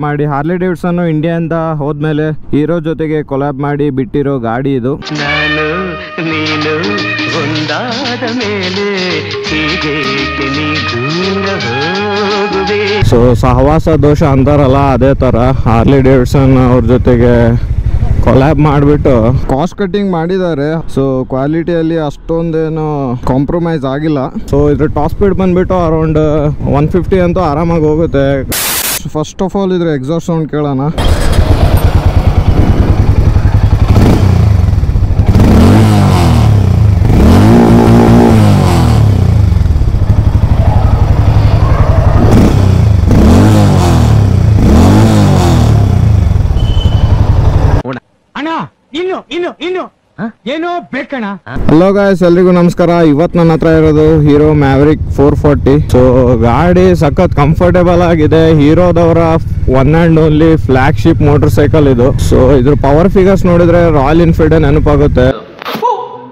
ಮಾಡಿ ಹಾರ್ಲಿ ಡೇವಿಡ್ಸನ್ ಇಂಡಿಯಾದಿಂದ ಹೋದ್ಮೇಲೆ ಹೀರೋ ಜೊತೆಗೆ ಕೊಲಾಬ್ ಮಾಡಿ ಬಿಟ್ಟಿರೋ ಗಾಡಿ ಇದು. ನಾನು ನೀನು ಒಂದಾದ ಮೇಲೆ ಸೊ ಸಹವಾಸ ದೋಷ ಅಂತಾರಲ್ಲ, ಅದೇ ತರ ಹಾರ್ಲಿ ಡೇವಿಡ್ಸನ್ ಅವ್ರ ಜೊತೆಗೆ ಕೊಲ್ಯಾಬ್ ಮಾಡಿಬಿಟ್ಟು ಕಾಸ್ಟ್ ಕಟ್ಟಿಂಗ್ ಮಾಡಿದ್ದಾರೆ. ಸೊ ಕ್ವಾಲಿಟಿಯಲ್ಲಿ ಅಷ್ಟೊಂದೇನು ಕಾಂಪ್ರಮೈಸ್ ಆಗಿಲ್ಲ. ಸೊ ಇದ್ರ ಟಾಪ್ ಸ್ಪೀಡ್ ಬಂದ್ಬಿಟ್ಟು ಅರೌಂಡ್ 150 ಅಂತೂ ಆರಾಮಾಗಿ ಹೋಗುತ್ತೆ. ಫಸ್ಟ್ ಆಫ್ ಆಲ್ ಇದ್ರ ಎಕ್ಸಾಸ್ಟ್ ಸೌಂಡ್ ಕೇಳೋಣ. ಏನೋ ಬೇಕಣ್ಣ. ಹಲೋ ಗಾಯ್ಸ್, ಎಲ್ರಿಗೂ ನಮಸ್ಕಾರ. ಇವತ್ತು ನನ್ನ ಹತ್ರ ಇರೋದು ಹೀರೋ ಮ್ಯಾವರಿಕ್ 440. ಸೊ ಗಾಡಿ ಸಖತ್ ಕಂಫರ್ಟೇಬಲ್ ಆಗಿದೆ. ಹೀರೋದವರ one and only flagship motorcycle ಇದು. ಸೊ ಇದ್ರ ಪವರ್ ಫಿಗರ್ಸ್ ನೋಡಿದ್ರೆ ರಾಯಲ್ ಎನ್ಫೀಲ್ಡ್ ನೆನಪಾಗುತ್ತೆ.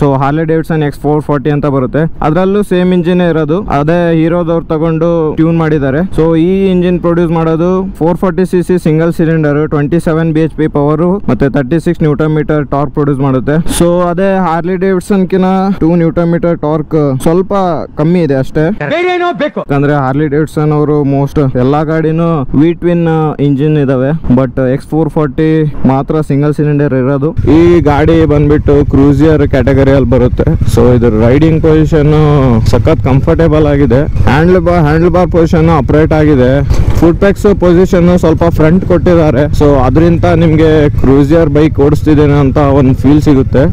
ಸೊ ಹಾರ್ಲಿ ಡೇವಿಡ್ಸನ್ X440 ಅಂತ ಬರುತ್ತೆ. ಅದರಲ್ಲೂ ಸೇಮ್ ಇಂಜಿನ್ ಇರೋದು. ಅದೇ ಹೀರೋದವ್ರು ತಗೊಂಡು ಟ್ಯೂನ್ ಮಾಡಿದ್ದಾರೆ. ಸೊ ಈ ಇಂಜಿನ್ ಪ್ರೊಡ್ಯೂಸ್ ಮಾಡೋದು 440cc single cylinder, 27 bhp power ಮತ್ತೆ 36 Nm ಟಾರ್ಕ್ ಪ್ರೊಡ್ಯೂಸ್ ಮಾಡುತ್ತೆ. ಸೊ ಅದೇ ಹಾರ್ಲಿ ಡೇವಿಡ್ಸನ್ ಕಿನ 2 Nm ಟಾರ್ಕ್ ಸ್ವಲ್ಪ ಕಮ್ಮಿ ಇದೆ ಅಷ್ಟೇ. ಯಾಕಂದ್ರೆ ಹಾರ್ಲಿ ಡೇವಿಡ್ಸನ್ ಅವರು ಮೋಸ್ಟ್ ಎಲ್ಲಾ ಗಾಡಿನೂ ವಿ ಟ್ವಿನ್ ಇಂಜಿನ್ ಇದಾವೆ. ಬಟ್ X440 ಮಾತ್ರ ಸಿಂಗಲ್ ಸಿಲಿಂಡರ್ ಇರೋದು. ಈ ಗಾಡಿ ಬಂದ್ಬಿಟ್ಟು ಕ್ರೂಸಿಯರ್ ಕ್ಯಾಟಗರಿ ಬರುತ್ತೆ. ಸೊ ಇದ್ರ ರೈಡಿಂಗ್ ಪೊಸಿಷನ್ ಸಖತ್ ಕಂಫರ್ಟೇಬಲ್ ಆಗಿದೆ. ಹ್ಯಾಂಡಲ್ ಬಾರ್ ಪೊಸಿಷನ್ ಅಪ್ರೈಟ್ ಆಗಿದೆ. ಫುಟ್ ಪ್ಯಾಕ್ಸ್ ಪೊಸಿಷನ್ ಸ್ವಲ್ಪ ಫ್ರಂಟ್ ಕೊಟ್ಟಿದ್ದಾರೆ. ಸೊ ಅದರಿಂದ ನಿಮ್ಗೆ ಕ್ರೂಸಿಯರ್ ಬೈಕ್ ಓಡಿಸ್ತಿದ್ದೇನೆ ಅಂತ ಒಂದು ಫೀಲ್ ಸಿಗುತ್ತೆ.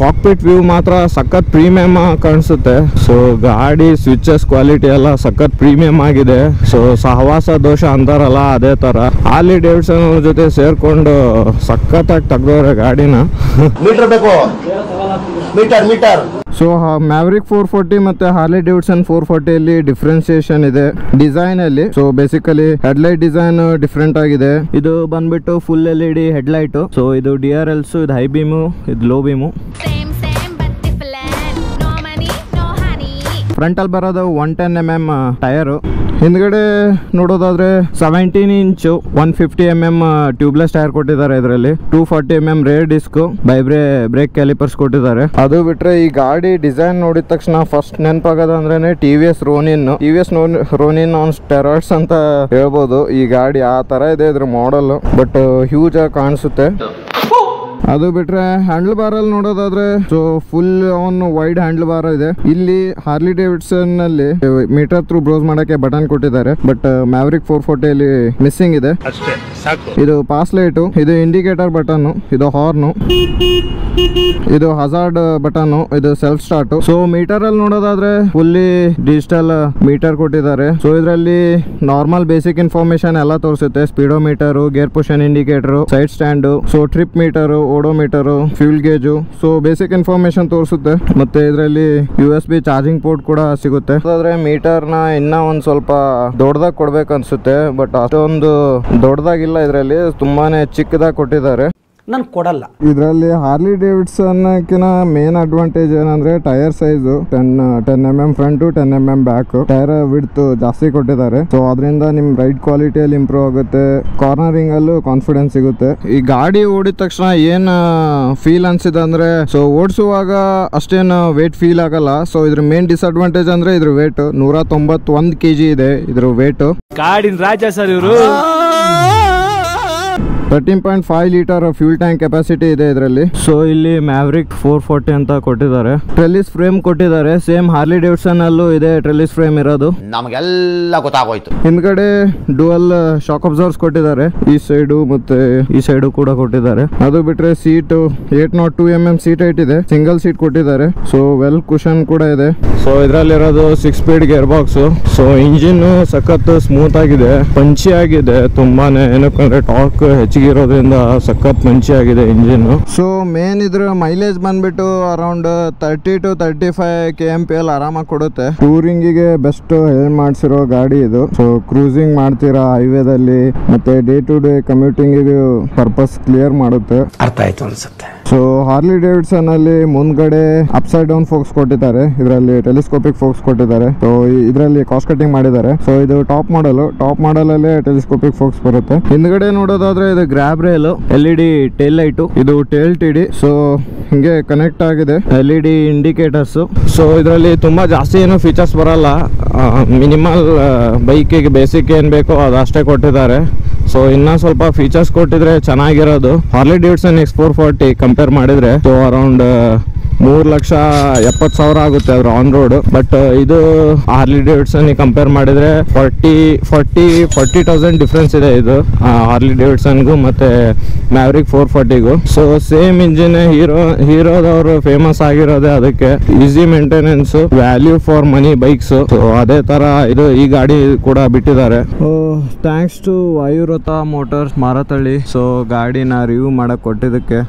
ಕಾಕ್ಪಿಟ್ ವ್ಯೂ ಮಾತ್ರ ಸಖತ್ ಪ್ರೀಮಿಯಂ ಕಾಣಿಸುತ್ತೆ. ಸೊ ಗಾಡಿ ಸ್ವಿಚಸ್ ಕ್ವಾಲಿಟಿ ಎಲ್ಲ ಸಖತ್ ಪ್ರೀಮಿಯಂ ಆಗಿದೆ. ಸೊ ಸಹವಾಸ ದೋಷ ಅಂತಾರಲ್ಲ, ಅದೇ ತರ ಹಾರ್ಲಿ ಡೇವಿಡ್ಸನ್ ಅವ್ರ ಜೊತೆ ಸೇರ್ಕೊಂಡು ಸಖತ್ತಾಗಿ ತೆಗ್ದವ್ರೆ ಗಾಡಿನ. ಸೊ ಮ್ಯಾವರಿಕ್ 440 ಮತ್ತೆ ಹಾರ್ಲಿ ಡೇವಿಡ್ಸನ್ 440 ಅಲ್ಲಿ ಡಿಫ್ರೆನ್ಸಿಯೇಷನ್ ಇದೆ ಡಿಸೈನ್ ಅಲ್ಲಿ. So basically headlight design different ಆಗಿದೆ. ಇದು ಬಂದ್ಬಿಟ್ಟು ಫುಲ್ LED ಹೆಡ್ಲೈಟ್. ಸೊ ಇದು DRLs, ಇದು ಹೈ ಬೀಮು, ಇದು ಲೋ ಬೀಮು. ಫ್ರಂಟ್ ಅಲ್ಲಿ ಬರೋದು 110 mm ಟೈರ್. ಹಿಂದ್ಗಡೆ ನೋಡೋದಾದ್ರೆ 17 ಇಂಚು 150 mm ಟ್ಯೂಬ್ಲೆಸ್ ಟೈರ್ ಕೊಟ್ಟಿದ್ದಾರೆ. ಇದರಲ್ಲಿ 240 mm rear disc, brake calipers ಕೊಟ್ಟಿದ್ದಾರೆ. ಅದು ಬಿಟ್ರೆ ಈ ಗಾಡಿ ಡಿಸೈನ್ ನೋಡಿದ ತಕ್ಷಣ ಫಸ್ಟ್ ನೆನಪಾಗೋದಂದ್ರೆ TVS ರೋನಿನ್ ಆನ್ ಸ್ಟೆರಾಯ್ಡ್ಸ್ ಅಂತ ಹೇಳ್ಬೋದು. ಈ ಗಾಡಿ ಆ ತರ ಇದೆ ಇದ್ರ ಮಾಡೆಲ್, ಬಟ್ ಹ್ಯೂಜ್ ಆಗಿ ಕಾಣಿಸುತ್ತೆ. ಅದು ಬಿಟ್ರೆ ಹ್ಯಾಂಡಲ್ ಬಾರ್ ಅಲ್ಲಿ ನೋಡೋದಾದ್ರೆ so full on wide handle bar ಇದೆ. ಇಲ್ಲಿ ಹಾರ್ಲಿ ಡೇವಿಡ್ಸನ್ ನಲ್ಲಿ ಮೀಟರ್ ಥ್ರೂ ಬ್ರೌಸ್ ಮಾಡಕ್ಕೆ ಬಟನ್ ಕೊಟ್ಟಿದ್ದಾರೆ. ಬಟ್ ಮ್ಯಾವರಿಕ್ 440 ಅಲ್ಲಿ ಮಿಸ್ಸಿಂಗ್ ಇದೆ. ಇದು ಪಾಸ್ ಲೈಟ್, ಇದು ಇಂಡಿಕೇಟರ್ ಬಟನ್, ಇದು ಹಾರ್ನ್, ಇದು ಹಜಾರ್ಡ್ ಬಟನ್, ಇದು ಸೆಲ್ಫ್ ಸ್ಟಾರ್ಟ್. ಸೊ ಮೀಟರ್ ಅಲ್ಲಿ ನೋಡೋದಾದ್ರೆ ಫುಲ್ಲಿ ಡಿಜಿಟಲ್ ಮೀಟರ್ ಕೊಟ್ಟಿದ್ದಾರೆ. ಸೊ ಇದರಲ್ಲಿ ನಾರ್ಮಲ್ ಬೇಸಿಕ್ ಇನ್ಫಾರ್ಮೇಶನ್ ಎಲ್ಲ ತೋರಿಸುತ್ತೆ. Speedometer, gear position indicator, side stand, so trip metre, odometer, fuel gauge. So basic information ತೋರಿಸುತ್ತೆ. ಮತ್ತೆ ಇದರಲ್ಲಿ USB ಚಾರ್ಜಿಂಗ್ ಪೋರ್ಟ್ ಕೂಡ ಸಿಗುತ್ತೆ. ಅದಾದ್ರೆ ಮೀಟರ್ ನ ಇನ್ನ ಒಂದ್ ಸ್ವಲ್ಪ ದೊಡ್ಡದಾಗಿ ಕೊಡ್ಬೇಕು ಅನ್ಸುತ್ತೆ. ಬಟ್ ಅಷ್ಟೊಂದು ದೊಡ್ಡದಾಗಿಲ್ಲ, ಇದರಲ್ಲಿ ತುಂಬಾನೇ ಚಿಕ್ಕದಾಗಿ ಕೊಟ್ಟಿದ್ದಾರೆ. ನಾನು ಕೊಡಲ್ಲ. ಇದರಲ್ಲಿ ಹಾರ್ಲಿ ಡೇವಿಡ್ಸನ್ ಕಿನ ಮೇನ್ ಅಡ್ವಾಂಟೇಜ್ ಏನಂದ್ರೆ tyre size 10 mm front, 10 mm back. Tyre width ಜಾಸ್ತಿ ಕೊಟ್ಟಿದ್ದಾರೆ. ಸೊ ಅದರಿಂದ ನಿಮ್ ರೈಡ್ ಕ್ವಾಲಿಟಿಯಲ್ಲಿ ಇಂಪ್ರೂವ್ ಆಗುತ್ತೆ. ಕಾರ್ನರಿಂಗ್ ಅಲ್ಲೂ ಕಾನ್ಫಿಡೆನ್ಸ್ ಸಿಗುತ್ತೆ. ಈ ಗಾಡಿ ಓಡಿದ ತಕ್ಷಣ ಏನ್ ಫೀಲ್ ಅನ್ಸಿದೆ ಅಂದ್ರೆ, ಸೊ ಓಡಿಸುವಾಗ ಅಷ್ಟೇನು ವೇಟ್ ಫೀಲ್ ಆಗಲ್ಲ. ಸೊ ಇದ್ರ ಮೇನ್ ಡಿಸ್ಅಡ್ವಾಂಟೇಜ್ ಅಂದ್ರೆ ಇದ್ರ ವೇಟ್ 191 kg ಇದೆ. ಇದ್ರ ವೇಟ್ ಕಾಡಿನ ರಾಜ ಸರ್ ಇವರು. 13.5 ಲೀಟರ್ ಫ್ಯೂಲ್ ಟ್ಯಾಂಕ್ ಕೆಪಾಸಿಟಿ ಇದೆ ಇದರಲ್ಲಿ. ಸೊ ಇಲ್ಲಿ ಮ್ಯಾವರಿಕ್ 440 ಅಂತ ಕೊಟ್ಟಿದ್ದಾರೆ. ಟ್ರೆಲಿಸ್ ಫ್ರೇಮ್ ಕೊಟ್ಟಿದ್ದಾರೆ. ಸೇಮ್ ಹಾರ್ಲಿ ಡೇವಿಡ್ಸನ್ ಅಲ್ಲೂ ಇದೆ ಟ್ರೆಲಿಸ್ ಫ್ರೇಮ್ ಇರೋದು. ನಮಗೆಲ್ಲ ಗೊತ್ತಾಗೋಯ್ತು. ಹಿಂದ್ಗಡೆ ಡುವಲ್ ಶಾಕ್ ಅಬ್ಸರ್ವರ್ಸ್ ಕೊಟ್ಟಿದ್ದಾರೆ. ಈ ಸೈಡು ಮತ್ತೆ ಈ ಸೈಡು ಕೂಡ ಕೊಟ್ಟಿದ್ದಾರೆ. ಅದು ಬಿಟ್ರೆ ಸೀಟ್ 802 mm ಸೀಟ್ ಹೈಟ್ ಇದೆ. ಸಿಂಗಲ್ ಸೀಟ್ ಕೊಟ್ಟಿದ್ದಾರೆ. ಸೊ ವೆಲ್ ಕುಷನ್ ಕೂಡ ಇದೆ. ಸೊ ಇದರಲ್ಲಿರೋದು 6 speed gearbox. So engine ಸಖತ್ ಸ್ಮೂತ್ ಆಗಿದೆ, ಪಂಚಿ ಆಗಿದೆ ತುಂಬಾನೇ. ಏನಕ್ಕಂದ್ರೆ ಟಾರ್ಕ್ ಹೆಚ್ಚಿಗಿರೋದ್ರಿಂದ ಸಖತ್ ಪಂಚಿ ಆಗಿದೆ ಇಂಜಿನ್. ಸೊ ಮೇನ್ ಇದ್ರ ಮೈಲೇಜ್ ಬಂದ್ಬಿಟ್ಟು ಅರೌಂಡ್ 30 to 35 kmpl ಆರಾಮಾಗಿ ಕೊಡುತ್ತೆ. ಟೂರಿಂಗಿಗೆ ಬೆಸ್ಟ್ ಹೇಳಿ ಮಾಡಿಸಿರೋ ಗಾಡಿ ಇದು. ಸೊ ಕ್ರೂಸಿಂಗ್ ಮಾಡ್ತೀರಾ ಹೈವೇದಲ್ಲಿ, ಮತ್ತೆ day to day commuting purpose clear ಮಾಡುತ್ತೆ. ಅರ್ಥ ಆಯ್ತು ಅನ್ಸುತ್ತೆ. ಸೊ ಹಾರ್ಲಿ ಡೇವಿಡ್ಸನ್ ಅಲ್ಲಿ ಮುಂದ್ಗಡೆ ಅಪ್ಸೈಡ್ ಡೌನ್ ಫೋಕ್ಸ್ ಕೊಟ್ಟಿದ್ದಾರೆ, ಇದರಲ್ಲಿ ಟೆಲಿಸ್ಕೋಪಿಕ್ ಫೋಕ್ಸ್ ಕೊಟ್ಟಿದ್ದಾರೆ. ಸೊ ಇದರಲ್ಲಿ ಕಾಸ್ಟ್ ಕಟಿಂಗ್ ಮಾಡಿದ್ದಾರೆ. ಸೊ ಇದು ಟಾಪ್ ಮಾಡಲ್ ಅಲ್ಲೇ ಟೆಲಿಸ್ಕೋಪಿಕ್ ಫೋಕ್ಸ್ ಬರುತ್ತೆ. ಹಿಂದ್ಗಡೆ ನೋಡೋದಾದ್ರೆ ಇದು grab rail, LED tail light, ಇದು ಟೇಲ್ ಟಿಡಿ. ಸೊ ಹಿಂಗೆ ಕನೆಕ್ಟ್ ಆಗಿದೆ, LED ಇಂಡಿಕೇಟರ್ಸ್. ಸೊ ಇದರಲ್ಲಿ ತುಂಬಾ ಜಾಸ್ತಿ ಏನು ಫೀಚರ್ಸ್ ಬರಲ್ಲ, ಮಿನಿಮಲ್ ಬೈಕಿಗೆ ಬೇಸಿಕ್ ಏನ್ ಬೇಕೋ ಅದಷ್ಟೇ ಕೊಟ್ಟಿದ್ದಾರೆ. ಸೊ ಇನ್ನ ಸ್ವಲ್ಪ ಫೀಚರ್ಸ್ ಕೊಟ್ಟಿದ್ರೆ ಚೆನ್ನಾಗಿರೋದು. ಹಾರ್ಲಿ ಡೇವಿಡ್ಸನ್ X440 ಕಂಪೇರ್ ಮಾಡಿದ್ರೆ ಸೊ ಅರೌಂಡ್ 3,70,000 ಆಗುತ್ತೆ ಅವ್ರ ಆನ್ ರೋಡ್. ಬಟ್ ಇದು ಹಾರ್ಲಿ ಡೇವಿಡ್ಸನ್ ಕಂಪೇರ್ ಮಾಡಿದ್ರೆ 40,000 ಡಿಫ್ರೆನ್ಸ್ ಇದೆ ಇದು ಹಾರ್ಲಿ ಡೇವಿಡ್ಸನ್ಗೂ ಮತ್ತೆ ಮ್ಯಾವ್ರಿಕ್ 440ಗೂ. ಸೊ ಸೇಮ್ ಇಂಜಿನ್, ಹೀರೋದವರು ಫೇಮಸ್ ಆಗಿರೋದೇ ಅದಕ್ಕೆ. Easy maintenance, value for money bikes. So ಅದೇ ತರ ಇದು ಈ ಗಾಡಿ ಕೂಡ ಬಿಟ್ಟಿದ್ದಾರೆ. Thanks to Vayuvrata motors Marathahalli. So ಗಾಡಿನ ರಿವ್ಯೂ ಮಾಡಕ್ ಕೊಟ್ಟಿದ್ದಕ್ಕೆ